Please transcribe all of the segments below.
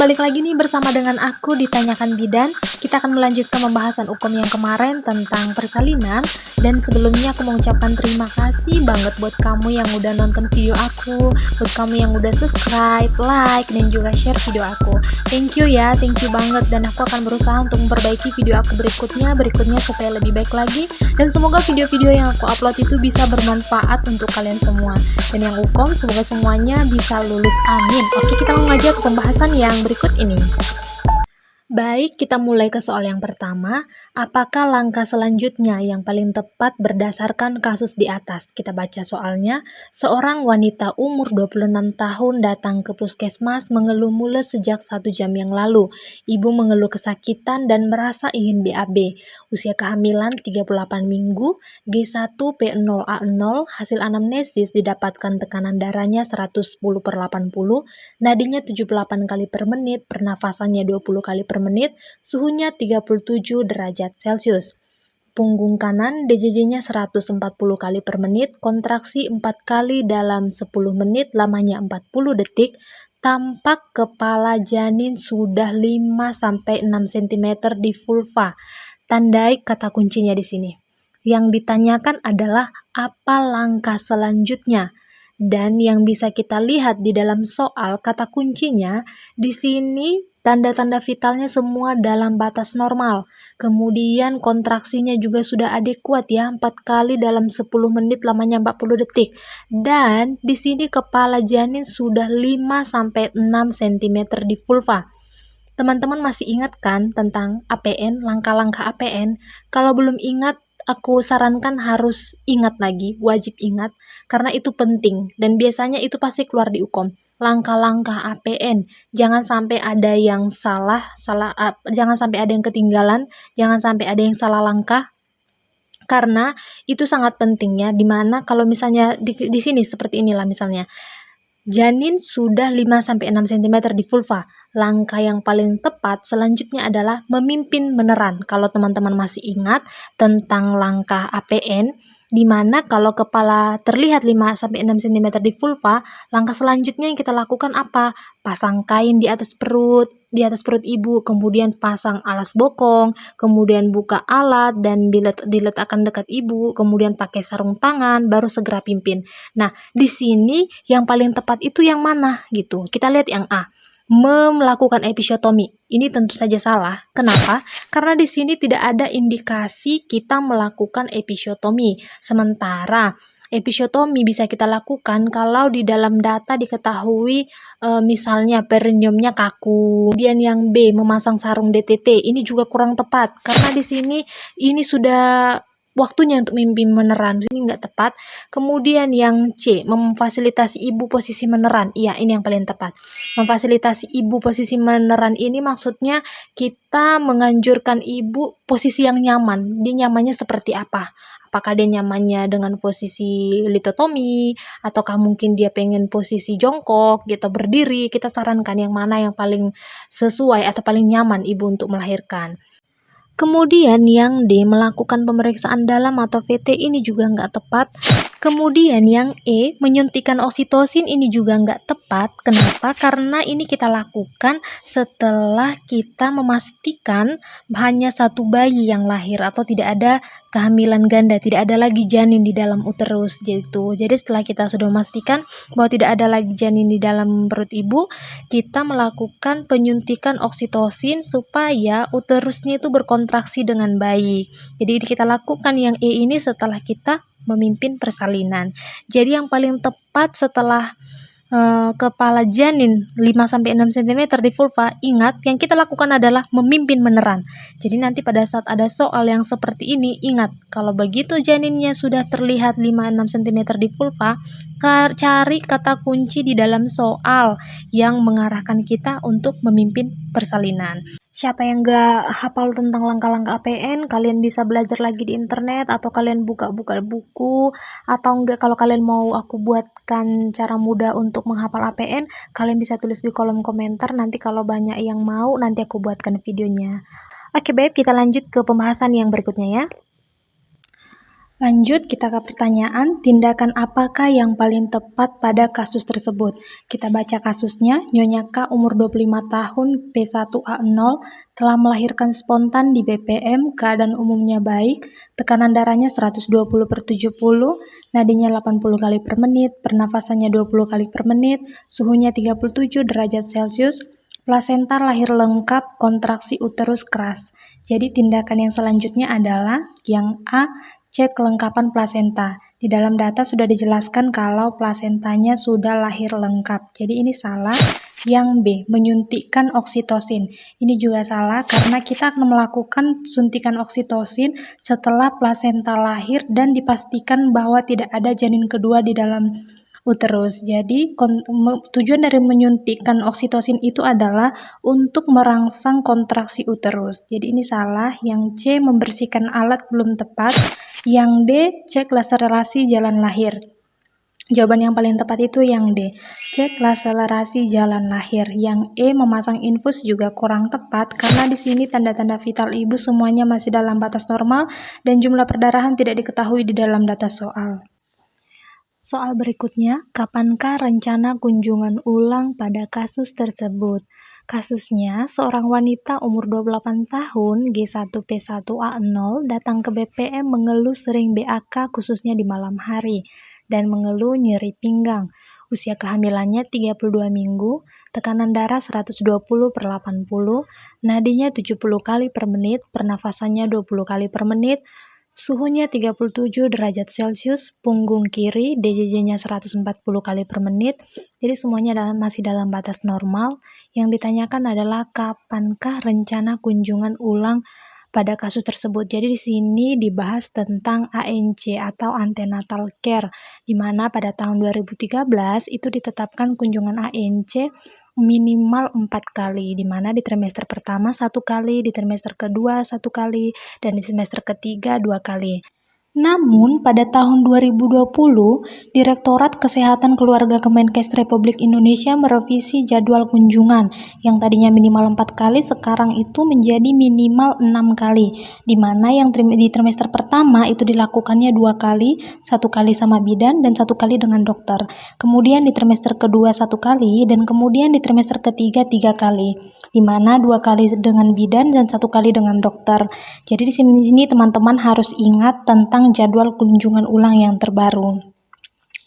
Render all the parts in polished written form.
balik lagi nih bersama dengan aku di Tanyakan Bidan. Kita akan melanjutkan pembahasan hukum yang kemarin tentang persalinan. Dan sebelumnya aku mengucapkan terima kasih banget buat kamu yang udah nonton video aku, buat kamu yang udah subscribe, like, dan juga share video aku. Thank you ya, thank you banget. Dan aku akan berusaha untuk memperbaiki video aku berikutnya supaya lebih baik lagi. Dan semoga video-video yang aku upload itu bisa bermanfaat untuk kalian semua. Dan yang hukum, semoga semuanya bisa lulus, amin. Oke, kita langsung aja ke pembahasan yang berikut ini. Baik, kita mulai ke soal yang pertama. Apakah langkah selanjutnya yang paling tepat berdasarkan kasus di atas? Kita baca soalnya. Seorang wanita umur 26 tahun datang ke puskesmas mengeluh mules sejak 1 jam yang lalu. Ibu mengeluh kesakitan dan merasa ingin BAB. Usia kehamilan 38 minggu, G1P0A0, hasil anamnesis didapatkan tekanan darahnya 110/80, nadinya 78 kali per menit, pernafasannya 20 kali per menit, suhunya 37 derajat Celcius. Punggung kanan DJJ-nya 140 kali per menit, kontraksi 4 kali dalam 10 menit, lamanya 40 detik, tampak kepala janin sudah 5-6 cm di vulva. Tandai kata kuncinya di sini. Yang ditanyakan adalah apa langkah selanjutnya? Dan yang bisa kita lihat di dalam soal kata kuncinya, di sini tanda-tanda vitalnya semua dalam batas normal. Kemudian kontraksinya juga sudah adekuat ya, 4 kali dalam 10 menit, lamanya 40 detik. Dan di sini kepala janin sudah 5-6 cm di vulva. Teman-teman masih ingat kan tentang APN, langkah-langkah APN? Kalau belum ingat, aku sarankan harus ingat lagi, wajib ingat, karena itu penting, dan biasanya itu pasti keluar di UKOM. Langkah-langkah APN, jangan sampai ada yang jangan sampai ada yang ketinggalan, jangan sampai ada yang salah langkah, karena itu sangat penting ya, dimana kalau misalnya di sini seperti inilah misalnya, janin sudah 5-6 cm di vulva. Langkah yang paling tepat selanjutnya adalah memimpin meneran. Kalau teman-teman masih ingat tentang langkah APN, di mana kalau kepala terlihat 5-6 cm di vulva, langkah selanjutnya yang kita lakukan apa? Pasang kain di atas perut ibu, kemudian pasang alas bokong, kemudian buka alat dan diletakkan dekat ibu, kemudian pakai sarung tangan, baru segera pimpin. Nah, di sini yang paling tepat itu yang mana gitu. Kita lihat yang A. Melakukan episiotomi. Ini tentu saja salah. Kenapa? Karena di sini tidak ada indikasi kita melakukan episiotomi. Sementara episiotomi bisa kita lakukan kalau di dalam data diketahui misalnya perineumnya kaku. Kemudian yang B, memasang sarung DTT. Ini juga kurang tepat karena di sini ini sudah waktunya untuk mimpi meneran, ini nggak tepat. Kemudian yang C, memfasilitasi ibu posisi meneran. Iya, ini yang paling tepat. Memfasilitasi ibu posisi meneran ini maksudnya kita menganjurkan ibu posisi yang nyaman. Dia nyamannya seperti apa? Apakah dia nyamannya dengan posisi litotomi, ataukah mungkin dia pengen posisi jongkok gitu, berdiri. Kita sarankan yang mana yang paling sesuai atau paling nyaman ibu untuk melahirkan. Kemudian yang D, melakukan pemeriksaan dalam atau VT, ini juga nggak tepat. Kemudian yang E, menyuntikkan oksitosin, ini juga nggak tepat. Kenapa? Karena ini kita lakukan setelah kita memastikan hanya satu bayi yang lahir atau tidak ada kehamilan ganda, tidak ada lagi janin di dalam uterus gitu. Jadi setelah kita sudah memastikan bahwa tidak ada lagi janin di dalam perut ibu, kita melakukan penyuntikan oksitosin supaya uterusnya itu berkontraksi dengan baik. Jadi kita lakukan yang E ini setelah kita memimpin persalinan. Jadi yang paling tepat setelah kepala janin 5-6 cm di vulva, ingat yang kita lakukan adalah memimpin meneran. Jadi nanti pada saat ada soal yang seperti ini, ingat kalau begitu janinnya sudah terlihat 5-6 cm di vulva, cari kata kunci di dalam soal yang mengarahkan kita untuk memimpin persalinan. Siapa yang gak hafal tentang langkah-langkah APN, kalian bisa belajar lagi di internet, atau kalian buka-buka buku, atau enggak kalau kalian mau aku buatkan cara mudah untuk menghafal APN, kalian bisa tulis di kolom komentar. Nanti kalau banyak yang mau, nanti aku buatkan videonya. Oke baik, kita lanjut ke pembahasan yang berikutnya ya. Lanjut kita ke pertanyaan, tindakan apakah yang paling tepat pada kasus tersebut? Kita baca kasusnya, Nyonya K umur 25 tahun, P1A0, telah melahirkan spontan di BPM, keadaan umumnya baik, tekanan darahnya 120/70, nadinya 80 kali per menit, pernafasannya 20 kali per menit, suhunya 37 derajat Celcius, plasenta lahir lengkap, kontraksi uterus keras. Jadi tindakan yang selanjutnya adalah yang A, cek kelengkapan plasenta. Di dalam data sudah dijelaskan kalau plasentanya sudah lahir lengkap. Jadi ini salah. Yang B, menyuntikkan oksitosin. Ini juga salah karena kita akan melakukan suntikan oksitosin setelah plasenta lahir dan dipastikan bahwa tidak ada janin kedua di dalam uterus. Jadi tujuan dari menyuntikkan oksitosin itu adalah untuk merangsang kontraksi uterus. Jadi ini salah. Yang C, membersihkan alat belum tepat. Yang D, cek akselerasi jalan lahir. Jawaban yang paling tepat itu yang D, cek akselerasi jalan lahir. Yang E, memasang infus juga kurang tepat karena di sini tanda-tanda vital ibu semuanya masih dalam batas normal dan jumlah perdarahan tidak diketahui di dalam data soal. Soal berikutnya, kapankah rencana kunjungan ulang pada kasus tersebut? Kasusnya, seorang wanita umur 28 tahun, G1P1A0, datang ke BPM mengeluh sering BAK khususnya di malam hari, dan mengeluh nyeri pinggang. Usia kehamilannya 32 minggu, tekanan darah 120/80, nadinya 70 kali per menit, pernafasannya 20 kali per menit, suhunya 37 derajat Celcius, punggung kiri, DJJ-nya 140 kali per menit, jadi semuanya masih dalam batas normal. Yang ditanyakan adalah kapankah rencana kunjungan ulang pada kasus tersebut. Jadi di sini dibahas tentang ANC atau antenatal care, di mana pada tahun 2013 itu ditetapkan kunjungan ANC minimal 4 kali, di mana di trimester pertama 1 kali, di trimester kedua 1 kali, dan di semester ketiga 2 kali. Namun, pada tahun 2020, Direktorat Kesehatan Keluarga Kemenkes Republik Indonesia merevisi jadwal kunjungan yang tadinya minimal 4 kali, sekarang itu menjadi minimal 6 kali, di mana yang di trimester pertama itu dilakukannya 2 kali, 1 kali sama bidan dan 1 kali dengan dokter. Kemudian di trimester kedua 1 kali, dan kemudian di trimester ketiga 3 kali, di mana 2 kali dengan bidan dan 1 kali dengan dokter. Jadi di sini teman-teman harus ingat tentang jadwal kunjungan ulang yang terbaru.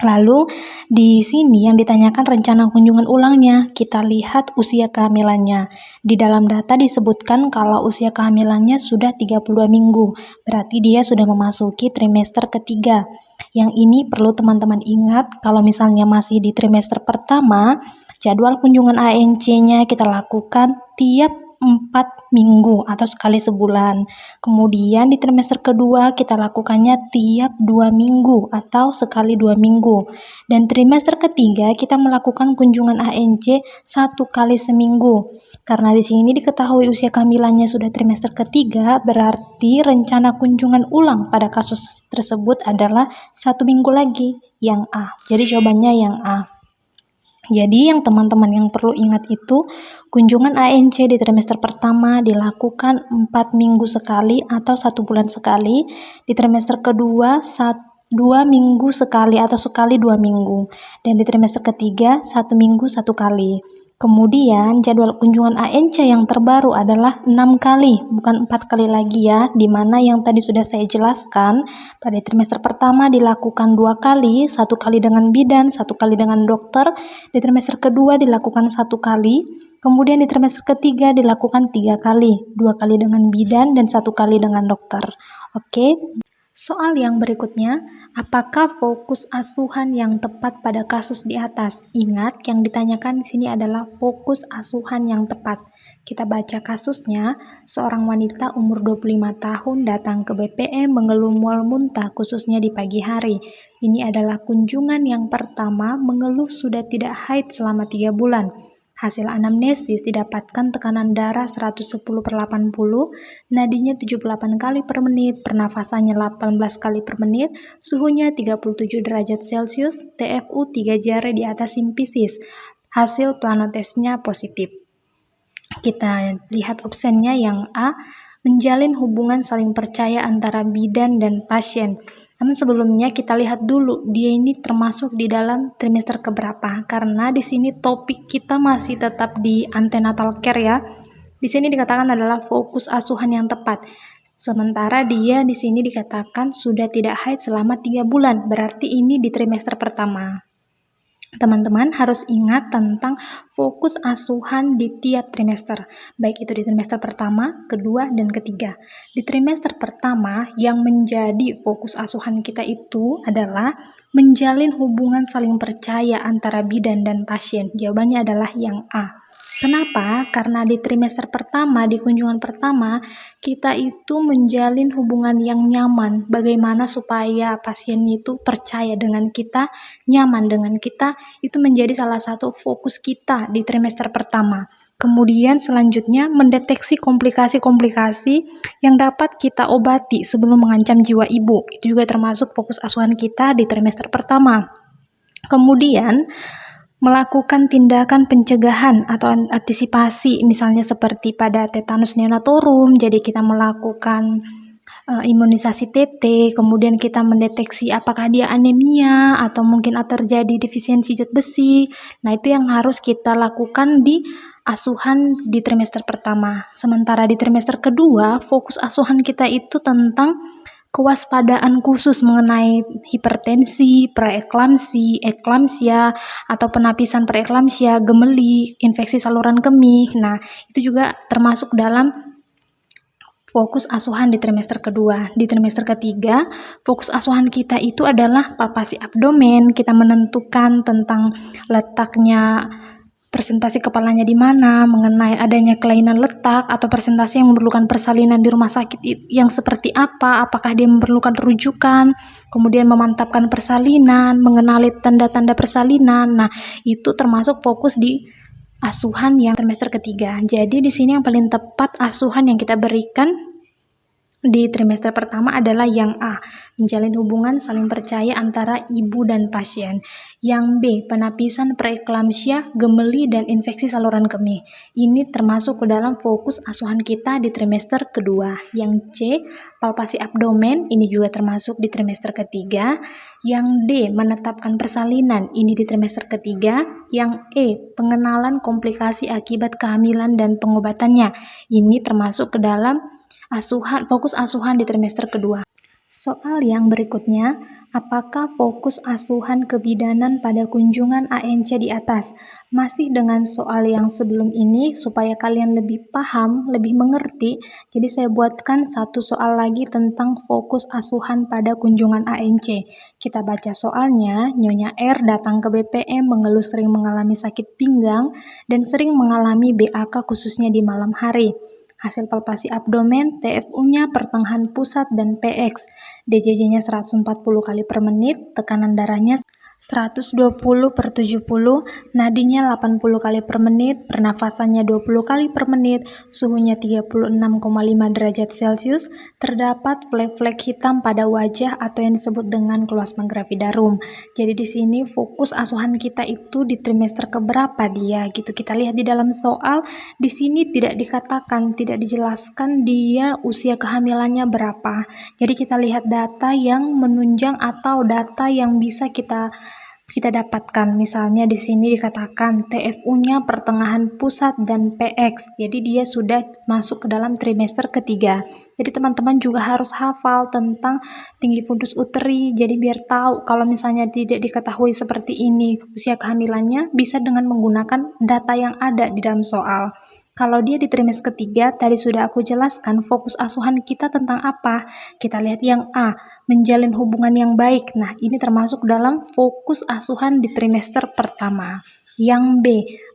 Lalu di sini yang ditanyakan rencana kunjungan ulangnya, kita lihat usia kehamilannya. Di dalam data disebutkan kalau usia kehamilannya sudah 32 minggu, berarti dia sudah memasuki trimester ketiga. Yang ini perlu teman-teman ingat, kalau misalnya masih di trimester pertama, jadwal kunjungan ANC-nya kita lakukan tiap 4 minggu atau sekali sebulan. Kemudian di trimester kedua kita lakukannya tiap 2 minggu atau sekali 2 minggu. Dan trimester ketiga kita melakukan kunjungan ANC 1 kali seminggu. Karena di sini diketahui usia kehamilannya sudah trimester ketiga, berarti rencana kunjungan ulang pada kasus tersebut adalah 1 minggu lagi, yang A. Jadi jawabannya yang A. Jadi yang teman-teman yang perlu ingat itu, kunjungan ANC di trimester pertama dilakukan 4 minggu sekali atau 1 bulan sekali, di trimester kedua 2 minggu sekali atau sekali 2 minggu, dan di trimester ketiga 1 minggu 1 kali. Kemudian jadwal kunjungan ANC yang terbaru adalah 6 kali, bukan 4 kali lagi ya, di mana yang tadi sudah saya jelaskan, pada trimester pertama dilakukan 2 kali, 1 kali dengan bidan, 1 kali dengan dokter, di trimester kedua dilakukan 1 kali, kemudian di trimester ketiga dilakukan 3 kali, 2 kali dengan bidan dan 1 kali dengan dokter. Oke. Soal yang berikutnya, apakah fokus asuhan yang tepat pada kasus di atas? Ingat, yang ditanyakan di sini adalah fokus asuhan yang tepat. Kita baca kasusnya, seorang wanita umur 25 tahun datang ke BPM mengeluh mual muntah khususnya di pagi hari. Ini adalah kunjungan yang pertama, mengeluh sudah tidak haid selama 3 bulan. Hasil anamnesis didapatkan tekanan darah 110/80, nadinya 78 kali per menit, pernafasannya 18 kali per menit, suhunya 37 derajat Celcius, TFU 3 jari di atas simpisis. Hasil planotesnya positif. Kita lihat opsinya yang A, menjalin hubungan saling percaya antara bidan dan pasien. Namun sebelumnya kita lihat dulu dia ini termasuk di dalam trimester keberapa, karena di sini topik kita masih tetap di antenatal care ya. Di sini dikatakan adalah fokus asuhan yang tepat. Sementara dia di sini dikatakan sudah tidak haid selama 3 bulan, berarti ini di trimester pertama. Teman-teman harus ingat tentang fokus asuhan di tiap trimester, baik itu di trimester pertama, kedua, dan ketiga. Di trimester pertama, yang menjadi fokus asuhan kita itu adalah menjalin hubungan saling percaya antara bidan dan pasien. Jawabannya adalah yang A. Kenapa? Karena di trimester pertama, di kunjungan pertama, kita itu menjalin hubungan yang nyaman. Bagaimana supaya pasien itu percaya dengan kita, nyaman dengan kita, itu menjadi salah satu fokus kita di trimester pertama. Kemudian selanjutnya mendeteksi komplikasi-komplikasi yang dapat kita obati sebelum mengancam jiwa ibu. Itu juga termasuk fokus asuhan kita di trimester pertama. Kemudian melakukan tindakan pencegahan atau antisipasi, misalnya seperti pada tetanus neonatorum, jadi kita melakukan imunisasi TT, kemudian kita mendeteksi apakah dia anemia atau mungkin terjadi defisiensi zat besi. Nah, itu yang harus kita lakukan di asuhan di trimester pertama. Sementara di trimester kedua, fokus asuhan kita itu tentang kewaspadaan khusus mengenai hipertensi, preeklamsi, eklamsia, atau penapisan preeklamsia, gemeli, infeksi saluran kemih. Nah, itu juga termasuk dalam fokus asuhan di trimester kedua. Di trimester ketiga, fokus asuhan kita itu adalah palpasi abdomen. Kita menentukan tentang letaknya presentasi kepalanya di mana, mengenai adanya kelainan letak atau presentasi yang memerlukan persalinan di rumah sakit yang seperti apa, apakah dia memerlukan rujukan, kemudian memantapkan persalinan, mengenali tanda-tanda persalinan. Nah, itu termasuk fokus di asuhan yang trimester ketiga. Jadi di sini yang paling tepat asuhan yang kita berikan di trimester pertama adalah yang A, menjalin hubungan saling percaya antara ibu dan pasien. Yang B, penapisan preeklamsia, gemeli, dan infeksi saluran kemih. Ini termasuk ke dalam fokus asuhan kita di trimester kedua. Yang C, palpasi abdomen, ini juga termasuk di trimester ketiga. Yang D, menetapkan persalinan, ini di trimester ketiga. Yang E, pengenalan komplikasi akibat kehamilan dan pengobatannya, ini termasuk ke dalam fokus asuhan di trimester kedua. Soal yang berikutnya, apakah fokus asuhan kebidanan pada kunjungan ANC di atas? Masih dengan soal yang sebelum ini, supaya kalian lebih paham, lebih mengerti, jadi saya buatkan satu soal lagi tentang fokus asuhan pada kunjungan ANC. Kita baca soalnya. Nyonya R datang ke BPM mengeluh sering mengalami sakit pinggang dan sering mengalami BAK khususnya di malam hari. Hasil palpasi abdomen, TFU-nya pertengahan pusat dan PX. DJJ-nya 140 kali per menit, tekanan darahnya 120/70, nadinya 80 kali per menit, pernafasannya 20 kali per menit, suhunya 36,5 derajat Celcius, terdapat flek-flek hitam pada wajah atau yang disebut dengan kloasma gravidarum. Jadi di sini fokus asuhan kita itu di trimester keberapa dia gitu. Kita lihat di dalam soal, di sini tidak dikatakan, tidak dijelaskan dia usia kehamilannya berapa. Jadi kita lihat data yang menunjang atau data yang bisa kita dapatkan. Misalnya di sini dikatakan TFU-nya pertengahan pusat dan PX. Jadi dia sudah masuk ke dalam trimester ketiga. Jadi teman-teman juga harus hafal tentang tinggi fundus uteri. Jadi biar tahu kalau misalnya tidak diketahui seperti ini usia kehamilannya, bisa dengan menggunakan data yang ada di dalam soal. Kalau dia di trimester ketiga, tadi sudah aku jelaskan fokus asuhan kita tentang apa. Kita lihat yang A, menjalin hubungan yang baik. Nah, ini termasuk dalam fokus asuhan di trimester pertama. Yang B,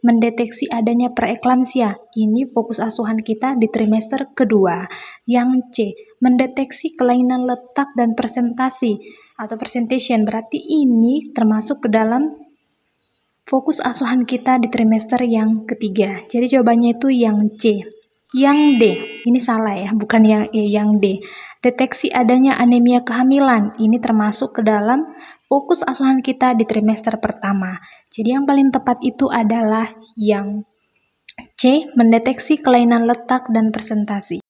mendeteksi adanya preeklamsia. Ini fokus asuhan kita di trimester kedua. Yang C, mendeteksi kelainan letak dan presentasi atau presentation. Berarti ini termasuk ke dalam fokus asuhan kita di trimester yang ketiga. Jadi jawabannya itu yang C. Yang D, ini salah ya, bukan yang E, yang D. Deteksi adanya anemia kehamilan, ini termasuk ke dalam fokus asuhan kita di trimester pertama. Jadi yang paling tepat itu adalah yang C, mendeteksi kelainan letak dan presentasi.